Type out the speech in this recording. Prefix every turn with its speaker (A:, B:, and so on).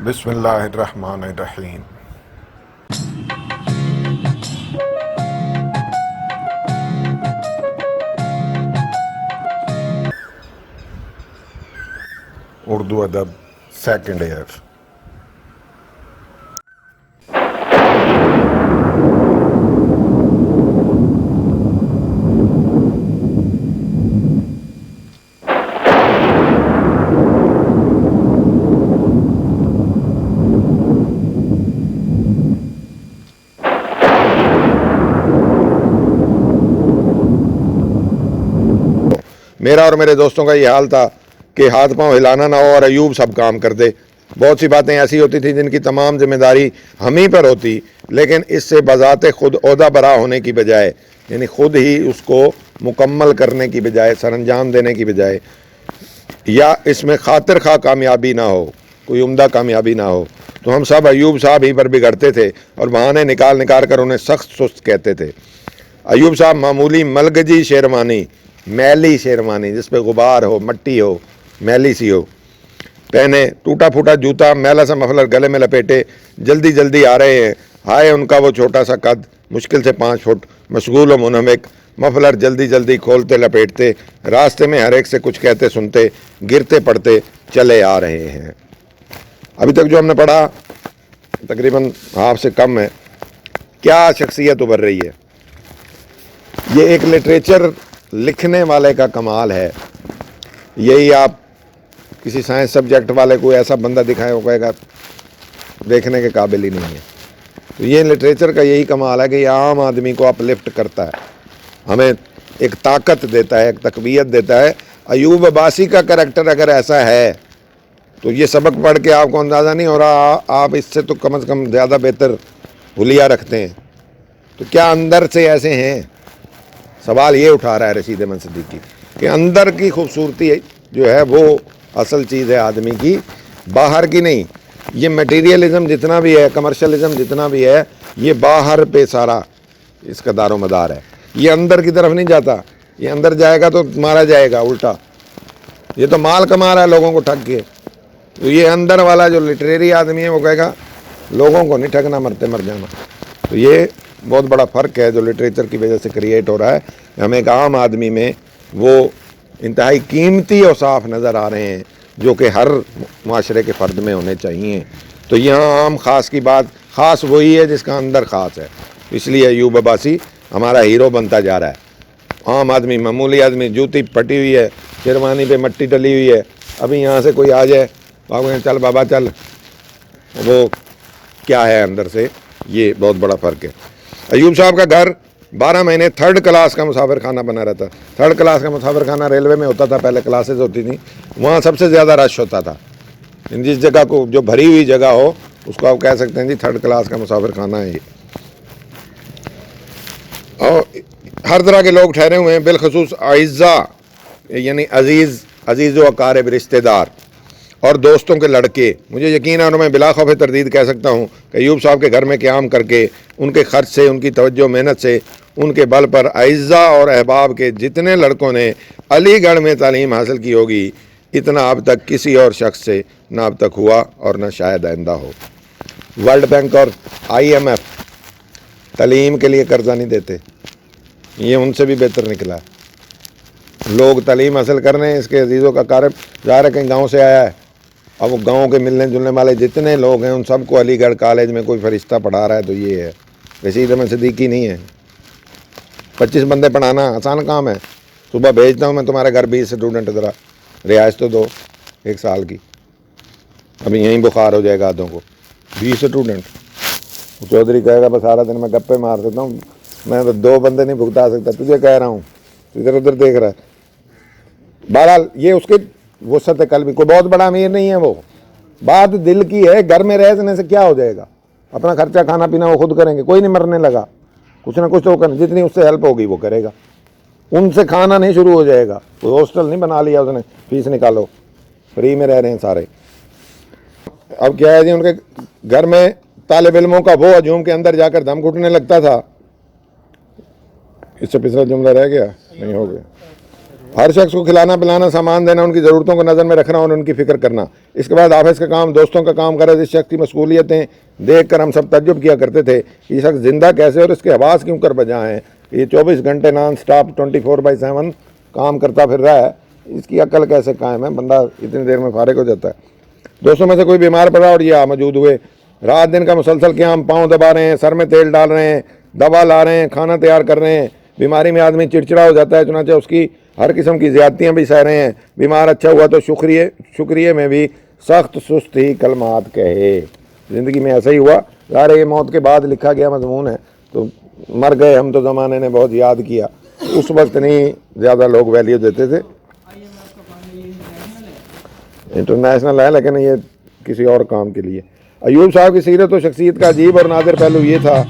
A: بسم اللہ الرحمن الرحیم۔ اردو ادب سیکنڈ ایئر۔ میرا اور میرے دوستوں کا یہ حال تھا کہ ہاتھ پاؤں ہلانا نہ ہو اور ایوب سب کام کر دے۔ بہت سی باتیں ایسی ہوتی تھیں جن کی تمام ذمہ داری ہم ہی پر ہوتی، لیکن اس سے بذات خود عہدہ برا ہونے کی بجائے، یعنی خود ہی اس کو مکمل کرنے کی بجائے، سر انجام دینے کی بجائے، یا اس میں خاطر خواہ کامیابی نہ ہو، کوئی عمدہ کامیابی نہ ہو، تو ہم سب ایوب صاحب ہی پر بگڑتے تھے اور بہانے نکال کر انہیں سخت سست کہتے تھے۔ ایوب صاحب معمولی ملگجی شیروانی، میلی شیروانی جس پہ غبار ہو، مٹی ہو، میلی سی ہو، پہنے، ٹوٹا پھوٹا جوتا، میلا سا مفلر گلے میں لپیٹے، جلدی جلدی آ رہے ہیں۔ ہائے ان کا وہ چھوٹا سا قد، مشکل سے 5 فٹ، مشغول و منہمک، مفلر جلدی جلدی کھولتے لپیٹتے، راستے میں ہر ایک سے کچھ کہتے سنتے، گرتے پڑتے چلے آ رہے ہیں۔ ابھی تک جو ہم نے پڑھا تقریباً ہاف سے کم ہے۔ کیا شخصیت ابھر رہی ہے؟ یہ ایک لٹریچر لکھنے والے کا کمال ہے۔ یہی آپ کسی سائنس سبجیکٹ والے کو ایسا بندہ دکھائے وہ کہے گا دیکھنے کے قابل ہی نہیں ہے۔ تو یہ لٹریچر کا یہی کمال ہے کہ یہ عام آدمی کو اپ لفٹ کرتا ہے، ہمیں ایک طاقت دیتا ہے، ایک تقویت دیتا ہے۔ ایوب عباسی کا کریکٹر اگر ایسا ہے تو یہ سبق پڑھ کے آپ کو اندازہ نہیں ہو رہا، آپ اس سے تو کم از کم زیادہ بہتر حلیہ رکھتے ہیں۔ تو کیا اندر سے ایسے ہیں؟ سوال یہ اٹھا رہا ہے رشید احمد صدیقی کہ اندر کی خوبصورتی جو ہے وہ اصل چیز ہے آدمی کی، باہر کی نہیں۔ یہ میٹیریلزم جتنا بھی ہے، کمرشلزم جتنا بھی ہے، یہ باہر پہ سارا اس کا دار و مدار ہے، یہ اندر کی طرف نہیں جاتا۔ یہ اندر جائے گا تو مارا جائے گا الٹا۔ یہ تو مال کما رہا ہے لوگوں کو ٹھگ کے، تو یہ اندر والا جو لٹریری آدمی ہے وہ کہے گا لوگوں کو نہیں ٹھگنا، مرتے مر جانا۔ تو یہ بہت بڑا فرق ہے جو لٹریچر کی وجہ سے کریٹ ہو رہا ہے۔ ہمیں ایک عام آدمی میں وہ انتہائی قیمتی اوصاف نظر آ رہے ہیں جو کہ ہر معاشرے کے فرد میں ہونے چاہیے۔ تو یہاں عام خاص کی بات، خاص وہی ہے جس کا اندر خاص ہے۔ اس لیے ایوب عباسی ہمارا ہیرو بنتا جا رہا ہے۔ عام آدمی، معمولی آدمی، جوتی پھٹی ہوئی ہے، شیروانی پہ مٹی ڈلی ہوئی ہے، ابھی یہاں سے کوئی آ جائے آپ کہیں چل بابا چل، وہ کیا ہے اندر سے، یہ بہت بڑا فرق ہے۔ ایوب صاحب کا گھر 12 مہینے 3rd کلاس کا مسافر خانہ بنا رہتا۔ 3rd کلاس کا مسافر خانہ ریلوے میں ہوتا تھا، پہلے کلاسز ہوتی تھیں، وہاں سب سے زیادہ رش ہوتا تھا۔ جس جگہ کو جو بھری ہوئی جگہ ہو اس کو آپ کہہ سکتے ہیں جی 3rd کلاس کا مسافر خانہ ہے یہ۔ اور ہر طرح کے لوگ ٹھہرے ہوئے ہیں، بالخصوص اعزا یعنی عزیز و اقارب، رشتہ دار اور دوستوں کے لڑکے۔ مجھے یقین ہے اور میں بلا خوف تردید کہہ سکتا ہوں کہ ایوب صاحب کے گھر میں قیام کر کے، ان کے خرچ سے، ان کی توجہ محنت سے، ان کے بل پر اعزا اور احباب کے جتنے لڑکوں نے علی گڑھ میں تعلیم حاصل کی ہوگی، اتنا اب تک کسی اور شخص سے نہ اب تک ہوا اور نہ شاید آئندہ ہو۔ ورلڈ بینک اور IMF تعلیم کے لیے قرضہ نہیں دیتے، یہ ان سے بھی بہتر نکلا ہے۔ لوگ تعلیم حاصل کرنے، اس کے عزیزوں کا قارب ظاہر ہے کہیں گاؤں سے آیا ہے، اب وہ گاؤں کے ملنے جلنے والے جتنے لوگ ہیں ان سب کو علی گڑھ کالج میں کوئی فرشتہ پڑھا رہا ہے، تو یہ ہے، رشید احمد صدیقی نہیں ہے۔ 25 بندے پڑھانا آسان کام ہے، صبح بھیجتا ہوں میں تمہارے گھر 20 اسٹوڈنٹ، ذرا رہائش تو دو 1 سال کی، ابھی یہیں بخار ہو جائے گا آدھوں کو۔ 20 اسٹوڈنٹ، چودھری کہے گا بس سارا دن میں گپے مار دیتا ہوں، میں تو 2 بندے نہیں بھگتا سکتا، تجھے کہہ رہا ہوں، ادھر ادھر دیکھ رہا ہے۔ بہرحال یہ اس کے وسعت قلبی، کوئی بہت بڑا امیر نہیں ہے وہ، بات دل کی ہے۔ گھر میں رہنے سے کیا ہو جائے گا؟ اپنا خرچہ کھانا پینا وہ خود کریں گے، کوئی نہیں مرنے لگا، کچھ نہ کچھ تو کرنا، جتنی اس سے ہیلپ ہوگی وہ کرے گا، ان سے کھانا نہیں شروع ہو جائے گا۔ کوئی ہاسٹل نہیں بنا لیا اس نے، فیس نکالو، فری میں رہ رہے ہیں سارے۔ اب کیا ہے جی، ان کے گھر میں طالب علموں کا وہ ہجوم کے اندر جا کر دم گھٹنے لگتا تھا۔ اس سے پچھلا جملہ رہ گیا نہیں، ہو گیا۔ ہر شخص کو کھلانا پلانا سامان دینا ان کی ضرورتوں کو نظر میں رکھنا اور ان کی فکر کرنا. اس کے بعد آفس کا کام دوستوں کا کام کرے. اس شخص کی مشغولیتیں دیکھ کر ہم سب تعجب کیا کرتے تھے یہ شخص زندہ کیسے اور اس کے حواس کیوں کر بجا ہیں. یہ 24 گھنٹے نان سٹاپ 24/7 کام کرتا پھر رہا ہے. اس کی عقل کیسے قائم ہے, بندہ اتنی دیر میں فارغ ہو جاتا ہے. دوستوں میں سے کوئی بیمار پڑا اور یہ موجود ہوئے. رات دن کا مسلسل قیام, پاؤں دبا رہے ہیں, سر میں تیل ڈال رہے ہیں, دوا لا رہے ہیں, کھانا تیار کر رہے ہیں. بیماری میں آدمی چڑچڑا ہو جاتا ہے, چنانچہ اس کی ہر قسم کی زیادتیاں بھی سہ رہے ہیں. بیمار اچھا ہوا تو شکریہ میں بھی سخت سست ہی کلمات کہے. زندگی میں ایسا ہی ہوا. ظاہر ہے یہ موت کے بعد لکھا گیا مضمون ہے, تو مر گئے ہم تو زمانے نے بہت یاد کیا. اس وقت نہیں زیادہ لوگ ویلیو دیتے تھے. انٹرنیشنل ہے لیکن یہ کسی اور کام کے لیے. ایوب صاحب کی سیرت و شخصیت کا عجیب اور نادر پہلو یہ تھا